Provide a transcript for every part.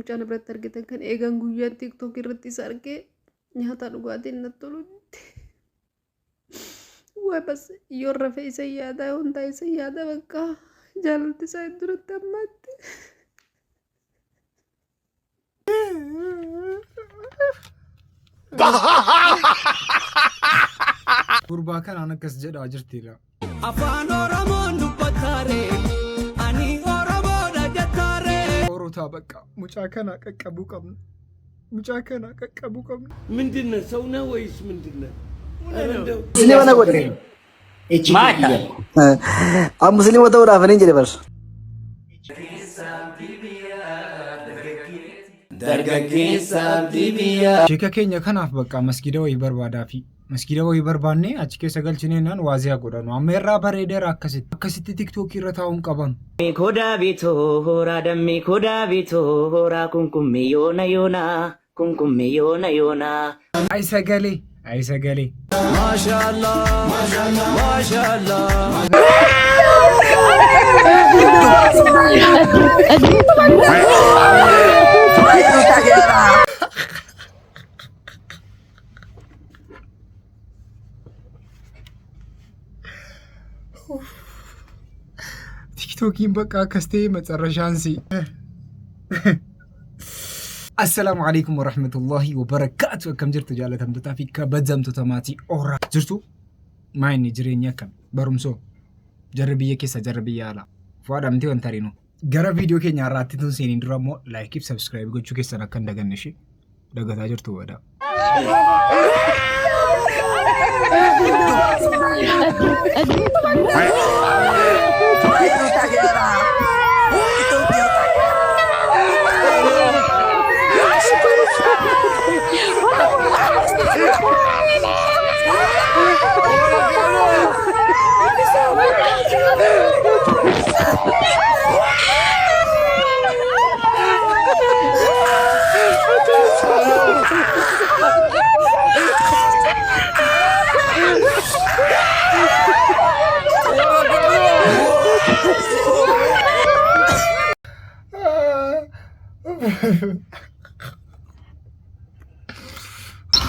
Mucaan biratti argitan kan eegan guyyaa TikTok irratti isa argee nyaata dhugaatiin natti tolu. Waa bas yoo rafee isa yaada hundaa isa yaada bakka jaalalti isaa duratti ammaatti. Gurbaa kanaan akkas jedhaa jirtidha. Afaan Oromoon dubbatare ani Oromoodha jettare. Orotaa bakka mucaa kana qaqqabuu qabna. Mucaa kana qaqqabuu qabna. ምንድነው ሰው ነው ወይስ ምንድነው? Musliima godhe. Musliima ta'uudhaaf ni jedhe barsu. Sheeka keenya kanaaf bakka masgida wayii barbaadaa fi masgida wayii barbaannee achi keessa galchineenaan waazii godhanu. Amma irraa bareedeera akkasitti TikTok irra taa'uun qaban. Koda bito hora dammi koda bito hora kunkumme yona yona kunkumme yona yona. Ay sagalee. ማሻአላ ማሻአላ ቲክቶኪን በቃ ከስቴ መጨረሻንሲ السلام عليكم ورحمة الله وبركاته. كم جرت جالتهم تتافي كبدزم تتماتي أورا جرتو ما إني جرينيا كم برمسو جربيه كيسا جربيه على فواد أمتي وانتارينو جرب فيديو كي نعراتي تنسيني درامو لايك سبسكرايب قلتشو كيسا نكن دقن نشي دقا جرتو ودا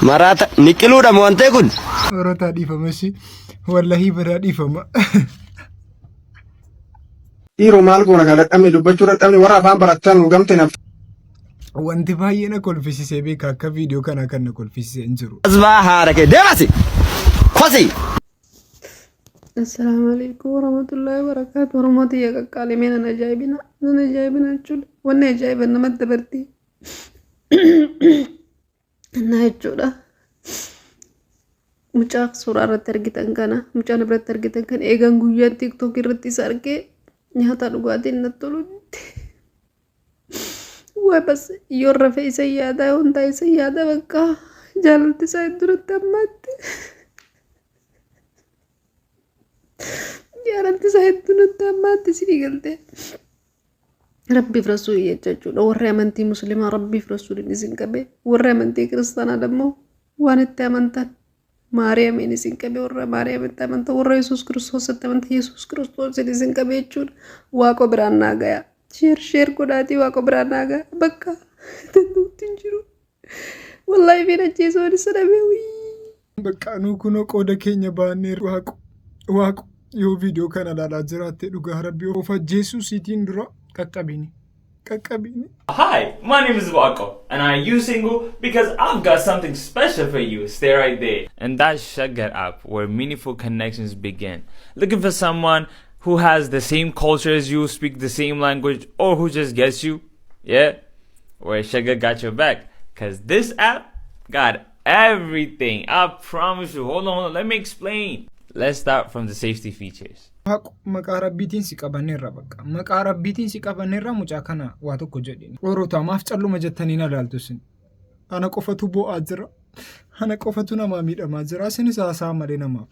Marata niqiluudha mo'antee kun. Orotaa dhiifamasi wallahi badaa dhiifama. Dhiiroo maal goona kadhadhamne dubbachuu dadhabne warra afaan baratan gamte naf. Wanti baay'ee na kolfisisee beeka akka viidiyoo kana kan na kolfisisee hin jiru. Asbaa haara kee deemasi. Kosi. Assalamu alaikum warahmatullahi wabarakatuh. Oromooti yaa qaqqaalee mee nan ajaa'ibina jechuudha. Wanni ajaa'iban namatti dabarti. Naa jechuudha. Mucaa suuraa irratti argitan kana mucaan biratti argitan kan eegan guyyaa TikTok irratti isa argee nyaata dhugaatiin natti tolu. Waa bas yoo rafee isa yaada hundaa isa yaada bakka jaalalti isaa duratti ammaatti. Jaalalti isaa duratti ammaatti si galte. Rabbiif rasuulii jechuudha. Warri amantii musliimaa rabbiif rasuuliin isin qabe. Warri amantii kiristaanaa dammoo waan itti amantan Maariyaamiin isin qabe. Warra Maariyaamitti amantan warra Yesuus Kiristoositti amantan Yesuus Kiristoosin isin qabe jechuudha. Waaqa biraan naa gaya. Sheer godhaatii waaqa biraan naa gaya. Bakka tantuutti hin jiru. Wallaahi fiin ajjeesoon isa dhabee wii. Bakka anuu kunoo qooda keenya baannee waaqu yoo viidiyoo kana ilaalaa jiraatte dhugaa rabbii of ajjeesuu siitiin dura qaqqabini. Hi, my name is Wako, and are you single? Because I've got something special for you. Stay right there. And that's Shaggar app, where meaningful connections begin. Looking for someone who has the same culture as you, speak the same language, or who just gets you? Yeah? Well, Shaggar got your back. Because this app got everything. I promise you. Hold on, let me explain. Let's start from the safety features. Maqaa rabbiitiin si qabanneerra bakka. Maqaa rabbiitiin si qabanneerra mucaa kana waa tokko jedhini. Orotaa maaf calluma jettanii na ilaaltu sin. Ana qofatu bo'aa jira. Ana qofatu namaa miidhamaa jira. Isinis haasaa malee namaaf.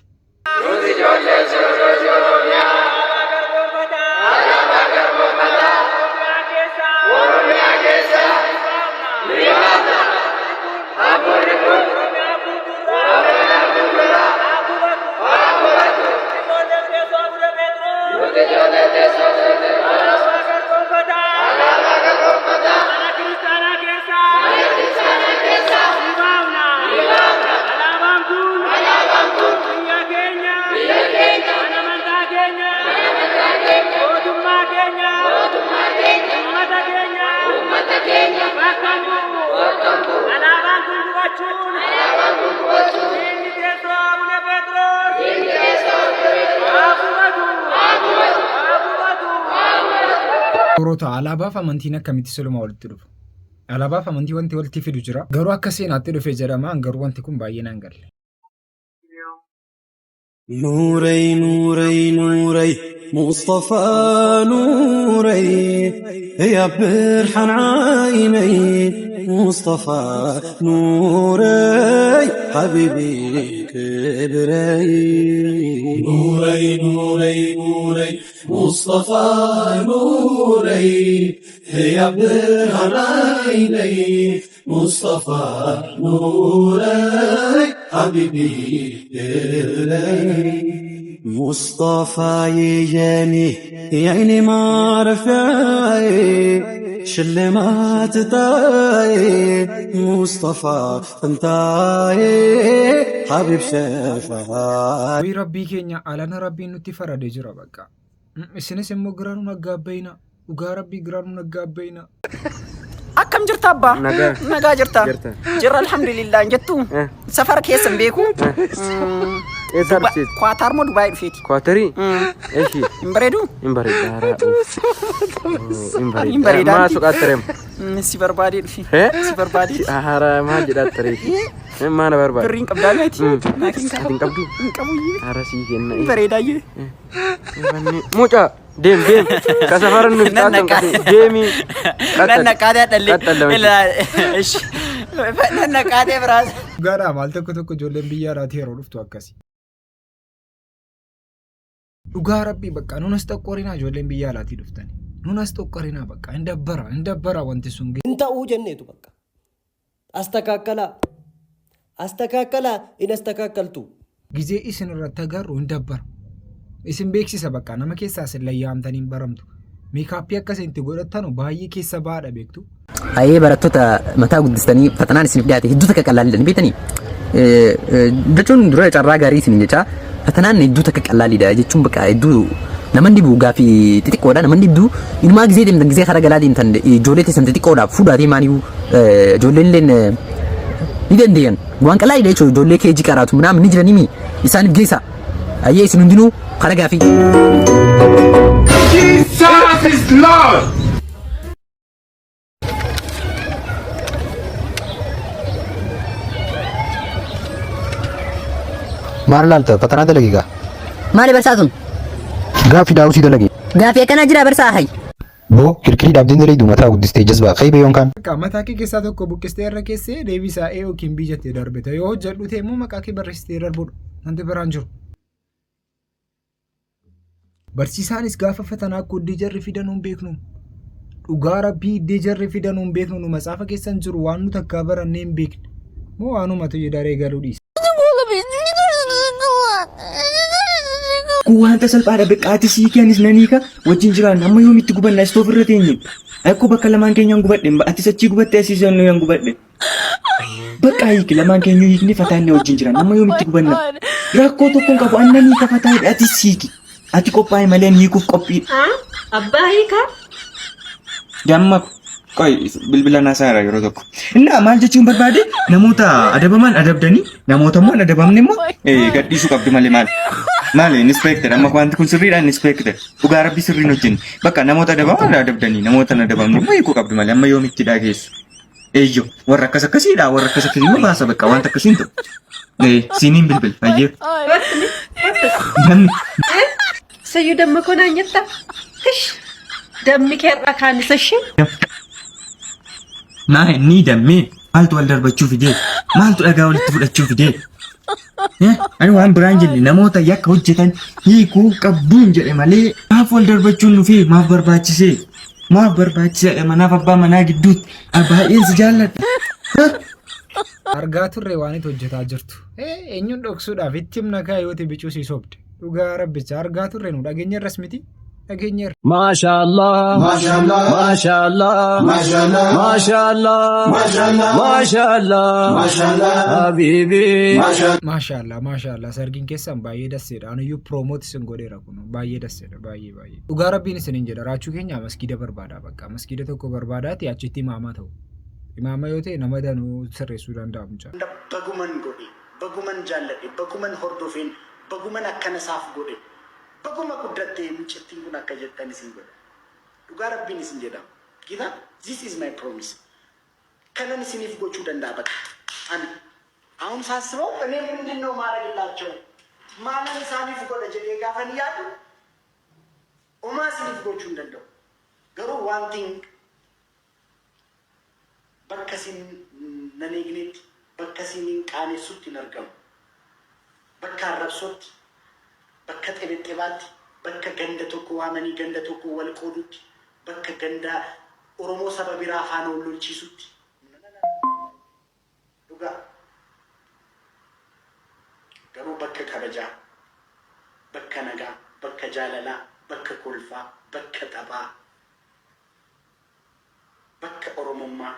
Roota alaabaa fi amantiin akkamitti silumaa walitti dhufu? Alaabaa fi amantii wanti walitti fidu jira. Garuu akka seenaatti dhufee jedhamaan garuu wanti kun baay'inaan hin galle. نوري نوري نوري مصطفى نوري يا برحان عيني مصطفى نوري حبيبي كبري نوري نوري نوري مصطفى نوري يا برحان عيني مصطفى نوري حبيبي مصطفى يجاني يعني ما رفعي شلمات طاي مصطفى انتاي حبيب شفاعي وي ربي كينيا على ربي نتي فرد جرا بقى اسنس مو غرانو نغابينا وغا ربي غرانو نغابينا أكم جرتا با نجا جرتا جرا الحمد لله جتو سفر كيس بيكو كواتار مو دبي فيتي كواتري ايشي امبريدو امبريد امبريد ما سوق اترم سيبر بادي في سيبر بادي هارا ما جدا تري ما انا بربا برين قبدالاتي لكن قبدو هارا سي كن امبريداي موجا ديم كسفر نفتح ديمي لأن قاعدة اللي إلا إيش لأن قاعدة براس غارا مالتك كتوك جولين بيا راتي رولف توكاسي وغا ربي بقى نونستقورينا جولين بيا راتي دفتاني نونستقورينا بقى اندبرا وانتي سونغي انت اوجنيتو بقى استكاكلا إن استكاكلتو غيزي اسن رتغارو اندبر اسم beeksisa bakka nama keessa asillayyaamtaniin baramtu meekaappii akkasitti godhatanu baay'ee keessa baadha beektu ayee barattoota mataa guddistanii fatanaan isiniif dhiyaate hedduu takka qalaalidha beetanii jechuun dura carraa gaarii isin jecha fatanaan hedduu takka qalaalidha jechuun bakka hedduu naman dibu gaafii xixiqqoodha naman dibdu inumaa gizee deemtan gizee kara galaa deemtan ijoollee teessan xixiqqoodhaaf fuudhaatee maaniyyuu ijoolleen illeen ni dandeeyyan waan qalaalidha jechuun ijoollee keejii qaraatu ምናምን ni jiranii isaaniif geessa ayee isin hundinuu خرج في Jesus is Lord. मारलाल तो पता ना लगेगा मारे बरसातुन गाफी दाउसी तो लगी गाफी कना जरा बरसा है वो किरकिरी डाब दिन रे दू मथा उदिस्ते जज्बा खई बे योंकान का मथा के साथ को बुकिस्ते रखे से देवीसा एओ किंबी जते दरबे तो यो जल्लू थे मु मका के बरस्ते दरबो नंते बरांजो Barsiisaanis gaafa fatanaa akka iddoo jarri fidan hin beeknu. Dhugaa rabbii iddoo jarri fidan hin beeknu nu matsaafa keessan jiru waan nuti akka barannee hin beekne. Moo waanuma ta'e daree galuu dhiisa. Kun wanta salphaadha beqqaati sii keenis naniika wajjin jiraan amma yoomitti gubanna istoof irra teenye. Akkoo bakka lamaan keenyaan gubadhe ati sachii gubattee asiisan yaan gubadhe. Bakka hiiki lamaan keenya hiikni fataanne wajjin jiraan amma yoomitti gubanna. Rakkoo tokkoon qabu annanii ka fataadha ati siiki. Ati qophaa'e malee hiikuuf qophii. Abbaa hiika? Damma qoy bilbila naasaa irraa yeroo tokko. Innaa maal jechuun barbaade namoota adabaman adabdanii namoota immoo adabamne immoo gadhiisuu qabdu malee maal? Maali inspektor amma wanti kun sirriidhaan inspektor dhugaa rabbii sirriin hojjenni. Bakka namoota adabaman adabdanii namoota adabamne immoo hiikuu qabdu malee amma yoomitti dhageessu. Eeyyo warra akkas akkasiidha warra akkas akkasii immoo baasa bakka wanta akkasiin ta'u. Siiniin bilbil ayyee. Sayyuu damma koonaa nyetta. Dammi keerraa kaanisashee. Naa ni dammee maaltu wal darbachuu fidee maaltu dhagaa walitti fudhachuu fidee. Ani waan biraan jenne namoota yakka hojjetan hiikuu qabduun jedhe malee maaf wal darbachuun nufi maaf barbaachisee maaf barbaachisaadha manaaf abbaa manaa gidduutti baay'een si jaalladha. Argaa turre waan itti hojjetaa jirtu. Eenyuun dhoksuudhaaf itti himna kaayooti bicuu si sobde. Dhugaa rabbicha argaa turre nu dhageenya rasmiti. dhageenya. Mashallah, mashallah, mashallah, mashallah, mashallah, mashallah, mashallah, mashallah, habibi. Mashallah, mashallah. Sargin keessan baay'ee dasseedha. Anuyyuu promote isin godheera kun baay'ee dasseedha baay'ee. Dhugaa rabbiin isiniin jedha raachuu keenya maskiida barbaada bakka maskiida tokko barbaadaati achitti imaamaa ta'u. Imaama yoo ta'e nama danuu sirreessuu danda'amu jira. Baguman godhe, baguman jaalladhe, baguman hordofeen, baguman akkana saaf godhe. Baguma guddattee mucattiin kun akka jettan isin godha. dhugaa rabbiin isin jedha gita this is my promise kanan isiniif gochuu danda'a baka ani አሁን ሳስበው እኔ ምንድነው ማረግላቸው ማንን ሳኒፍ ጎደ ጀዴ ጋፈን ያዱ ኦማ ሲኒፍ ጎቹ እንደው ገሩ ዋን ቲንግ በከሲን ነኔግኔት በከሲን ቃኔ ሱት ይነርገም በካረብሶት በከጤቤጤባት በከገንደቶኩ ዋመኒ ገንደቶኩ ወልቆዱት በከገንዳ ኦሮሞ ሰበቢራ ፋኖ ሎልቺሱት ዱጋ garuu bakka kabajaa bakka nagaa bakka jaalalaa bakka kolfaa bakka taphaa bakka oromummaa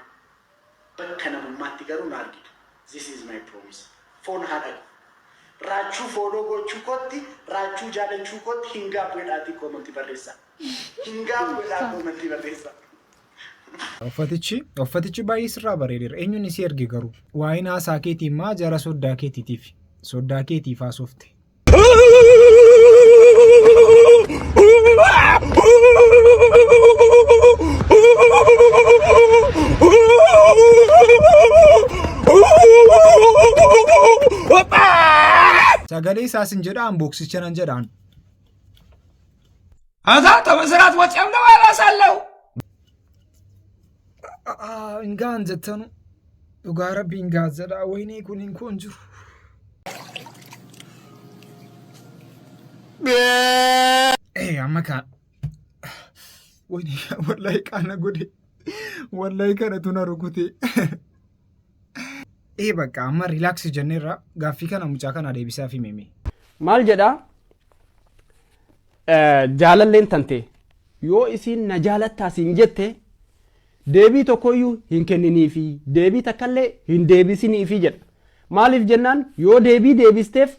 bakka namummaatti garuu na argitu this is my promise foon haadha raachuu fooloo gochuu kotti raachuu jaalachuu kotti hingaa bu'eedhaati koomanti barreessa hingaa bu'eedhaa koomanti barreessa. Uffatichi baay'ee sirraa bareedeera. Eenyuun isii erge garuu waa'ee haasaa keetii maa jara soddaa keetiitiif soddaa keetiif haasofte. Sagalee isaasin jedhaan boksicha nan jedhaan. Ataa tamasiraat wacamna baalaasaallew. Ingaan jettanu dhugaa rabbi ingaan jedha waynii kun hin kun jiru. Amma kan waynii wallahi qaana godhe wallahi kanatu na rukute. Bakka amma riilaaksii jenneerra gaaffii kana mucaa kana deebisaaf himeme. Maal jedha jaalalleen tante yoo isin na jaalattaasiin jette deebii tokkoyyuu hin kenniniifi deebii takkallee hin deebisiniifi jedha. Maaliif jennaan yoo deebii deebisteef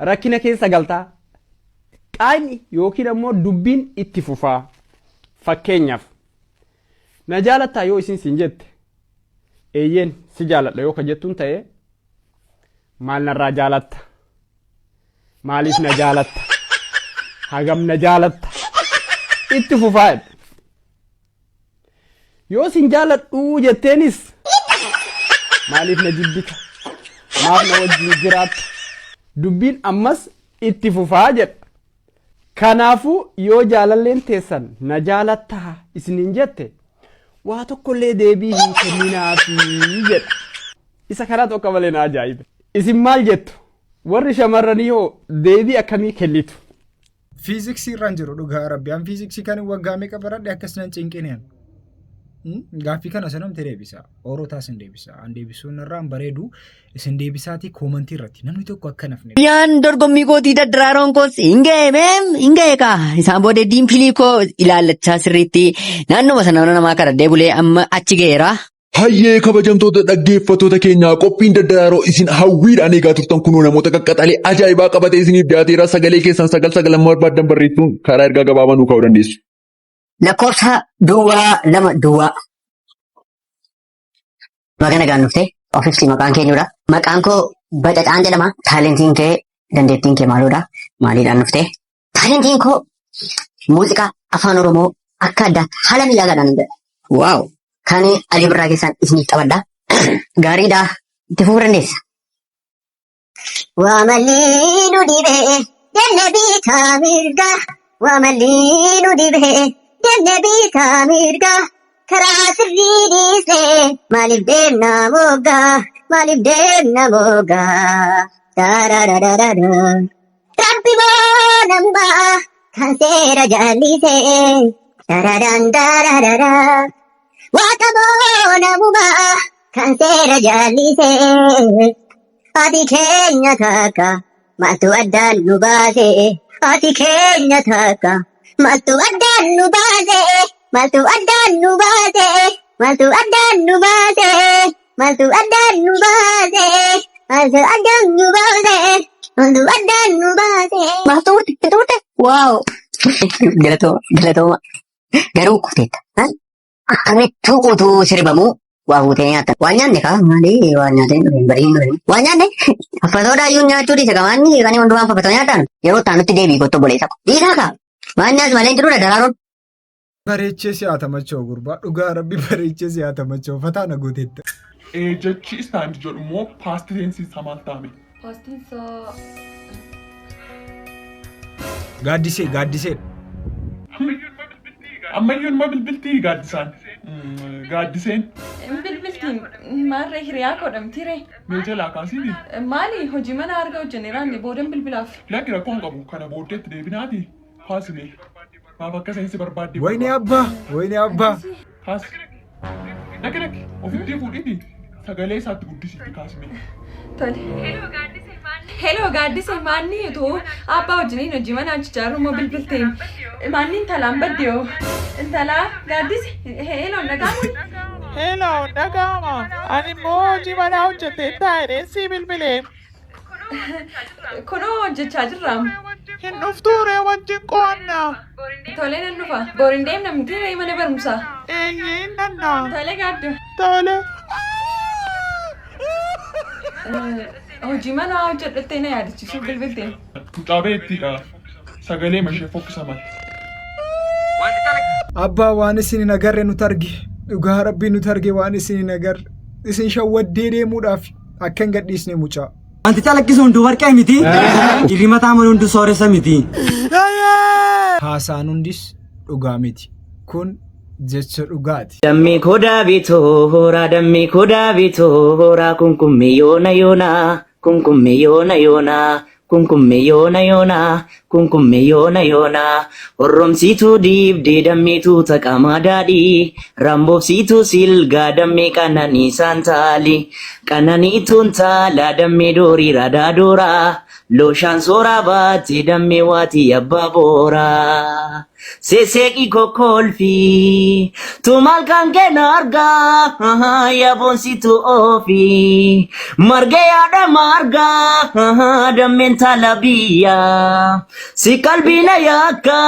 rakkina keessa galtaa qaayni yookiin ammoo dubbiin itti fufaa. Fakkeenyaaf na jaalattaa yoo isin siin jette eeyyeen si jaaladha yoo ka jettuun ta'e maal narraa jaalatta maaliif na jaalatta hagam na jaalatta itti fufaa jedha. Yoo sin jaaladhuu jetteenis maaliif na jibbita maaf na wajjin jiraatta dubbiin ammas itti fufaa jedha. Kanaafuu yoo jaalalleen teessan na jaalattaa isiniin jette waa tokkollee deebii hin kenninaafi jedha. Isa kanaa tokko malee na ajaa'ibe. Isin maal jettu warri shamarranii hoo deebii akkamii kennitu? Fiiziksii irraan jiru dhugaa rabbiyaan fiiziksii kan waggaa meeqa baradhe akkas nan cinqineen. Gaaffii kana sanamte deebisa. Orootaas hin deebisa. An deebisuun irraan bareedu isin deebisaatii koomantii irratti namni tokko akka nafne. Yaan dorgommii kootii daddararoon koos hin ga'e kaa isaan booda diimfilii koo ilaallachaa sirriitti naannoo sana namaa kadhadhee bulee amma achi ga'eera. Hayyee kabajamtoota dhaggeeffattoota keenyaa qophiin daddararoo isin hawwiidhaan eegaa turtan kunuu namoota qaqqaxalee ajaa'ibaa qabatee isiniif dhiyaateera. Sagalee keessan sagal barbaadan barreessuun karaa ergaa gabaabaa nuu kaa'uu dandeessu. Lakkoofsa duwwaa 2 duwwaa. Magana gaannuftee ofiifsi maqaan keenyudha. Maqaan koo Bacacaan jedhama. Taalentiin kee dandeettiin kee maaludha? Maaliidhaan dhuftee? Taalentiin koo muuziqaa afaan Oromoo akka addaatti haala miidhagaadhaan jedha. Waaw! Kan Alii Birraa keessaan isiniif qabadha. Gaariidha. Itti fufuu dandeessa. Waamalii nu dhibee jenne biitaa mirgaa. Waamalii nu dhibee jenne biitaa mirgaa. Karaa sirrii dhiisee maaliif deemna moggaa maaliif deemna moggaa darararara rabbi boonammaa kan seera jallisee dararan dararara waaqa boonamummaa kan seera jallisee ati keenya takka maaltu addaan nu baase ati keenya takka maaltu addaan nu baase. Maltu addaan nu baase, maltu addaan nu baase, maltu addaan nu baase, maltu addaan nu baase, maltu addaan nu baase. Maaltu turte? Waaw! Galatooma. Garuu kuteetta. Akkamittuu utuu sirbamu waa fuutee nyaata. Waan nyaanne kaa maali waan nyaatee hin bariin. Waan nyaanne fafatoodaa iyyuu nyaachuu dhiise qabaanni kan hundumaan fafatoo nyaataan yeroo taanutti deebii gottoo boleessa. Dhiisaa kaa waan nyaatu malee hin jirudha daraaroon. Bareechee si'atamachoo gurbaa dhugaa rabbi bareechee si'atamachoo fataa na gooteetta. Jechi istaandi jedhu immoo paasti teensiin isaa maal ta'ame? Paastiin isaa Gaaddisee. Ammayyuun ma bilbiltii gaaddisaan? Gaaddiseen? bilbiltiin maarree hiriyaa godhamtire. Mee jalaa kaasiiti? Maali hojii mana arga hojjenneeraanne boodan bilbilaaf. Lakki rakkoon qabu kana booddeetti deebinaati. Haasime. Maaf akka seensi barbaadde. Wayne abbaa. Haas. Lakki ofitti fuudhiiti. Sagalee isaatti guddisiitti kaasime. Tole. Hello gaaddisee maanni utuu abbaa wajjiniin hojii mana achichaarru immoo bilbilteen. Maanni intalaan baddiyoo. Intalaa gaaddise hello dhagaamu. Hello dhagaama. Ani immoo hojii mana hojjettee taa'ee si bilbilee. Kunoo hojjechaa jirraam. Hin dhuftuure wajjin qo'annaa. Tolee nan dhufa. Boriin deemna miti mana barumsaa. Eeyyee nannaa. Tolee gaaddu. Tole. Hojii mana hojjedhattee na yaadachiisuuf bilbilteen. Mucaabeettiidha. Sagalee mashee fokkisaman. Abbaa waan isin hin agarre nuti arge. Dhugaa rabbii nuti arge waan isin hin agarre. Isin shawwaddee deemuudhaaf akka hin gadhiisne mucaa. Wanti calaqqisu hunduu warqee miti. Jirri mataa mana hunduu sooressa miti. Haasaan hundis dhugaa miti. Kun jecha dhugaati. Dammii kodaa bitooraa dammii kodaa bitooraa kunkummee yoona horromsiituu diibdee dammeetuu taqamaa daadhii ramboobsiituu silgaa dammee qananiisaan taali qananiituun taalaa dammee doorii radaa dooraa looshaan sooraa baatee dammee waatii abbaa booraa. Seseqi kokolfi tu malkan kena arga ya bonsi tu ofi marga ya da marga da mentalabia si kalbina yaka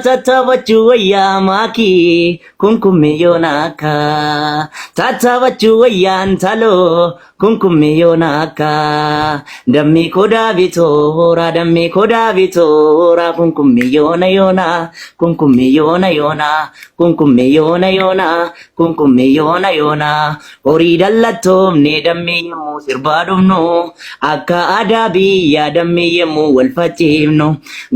tatawachu ya maki kunkume yonaka tatawachu ya ntalo kunkume yonaka dammi koda vitora kunkume yona kunkume yoona horii dallattoomne dammee yemmuu sirbaa dhumnu akka aadaa biyyaa dammee yemmuu wal facciifnu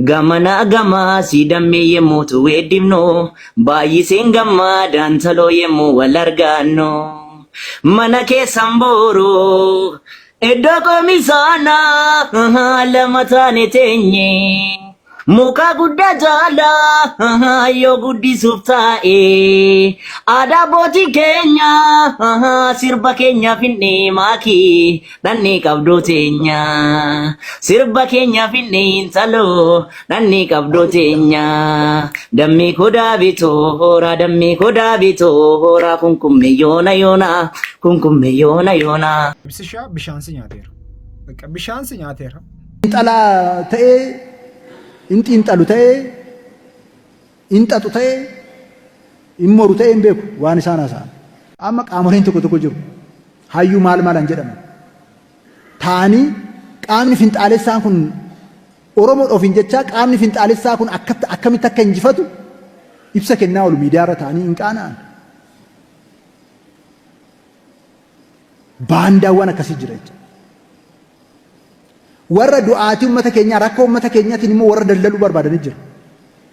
gamana gamaasii dammee yemmuu tu weeddifnu baay'iseen gammadaan taloo yemmuu wal argaannu mana keessan booroo iddoo komisaanaa lama taane teenye. Muka guddaa jaalaa yoo guddisuuf taa'e aadaa bootii keenya sirba keenyaaf hin maakii dhannee qabdoo teenya sirba keenyaaf hin taloo dhannee qabdoo teenya dammee kodaa bitooraa kunkumme yoona. Bisishaa bishaansi nyaateera. Bakka bishaansi nyaateera. Xalaa ta'ee. Inti intalu ta'ee intatu ta'ee immoru ta'ee hin beeku waan isaan haasa'an. Amma qaamoleen tokko jiru hayyuu maalan jedhaman taanii qaamni finxaalessaan kun Oromoodhaaf hin jechaa qaamni finxaalessaa kun akkamitti akka injifatu ibsa kennaa oolu miidiyaarra taanii hin qaana'an. Baandaawwan akkasii jira jechuudha. Warra du'aatii uummata keenyaa rakkoo uummata keenyaatiin immoo warra daldaluu barbaadanii jira.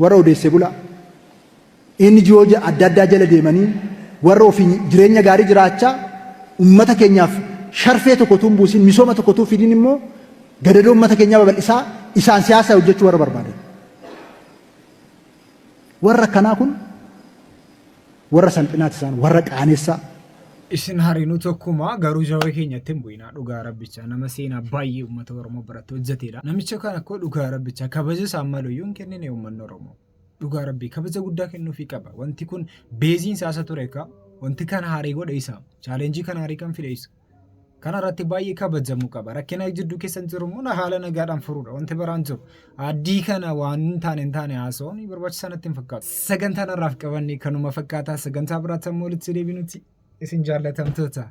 Warra odeessee bulaa NGO adda addaa jala deemanii warra ofii jireenya gaarii jiraachaa uummata keenyaaf sharfee tokko tuun buusin misooma tokko tuun fidiin immoo gadadoo uummata keenyaa babal'isaa isaan siyaasa hojjechuu warra barbaadan. Warra akkanaa kun warra salphinaati isaan warra qaanessaa. Isin hariinuu tokkuma garuu jawwee keenyatti hin bu'inaa dhugaa rabbicha nama seenaa baay'ee uummata Oromoo biratti hojjeteedha. Namicha kana akkoo dhugaa rabbicha kabaja isaan maluyyuu hin kennine uummanni Oromoo. Dhugaa rabbii kabaja guddaa kennuufii qaba. Wanti kun beeziin siyaasa ture ka wanti kana harii godhe isa chaalenjii kana harii kan fide isa. Kana irratti baay'ee kabajamuu qaba. Rakkina jidduu keessan jiru immoo haala nagaadhaan furuudha. Wanti biraan jiru addii kana waan hin taane haasa'uun barbaachisaa natti hin fakkaatu. Sagantaan irraaf qabanne kanuma fakkaataa sagantaa biraatti ammoo walitti deebinutti. Isin jaallatamtoota.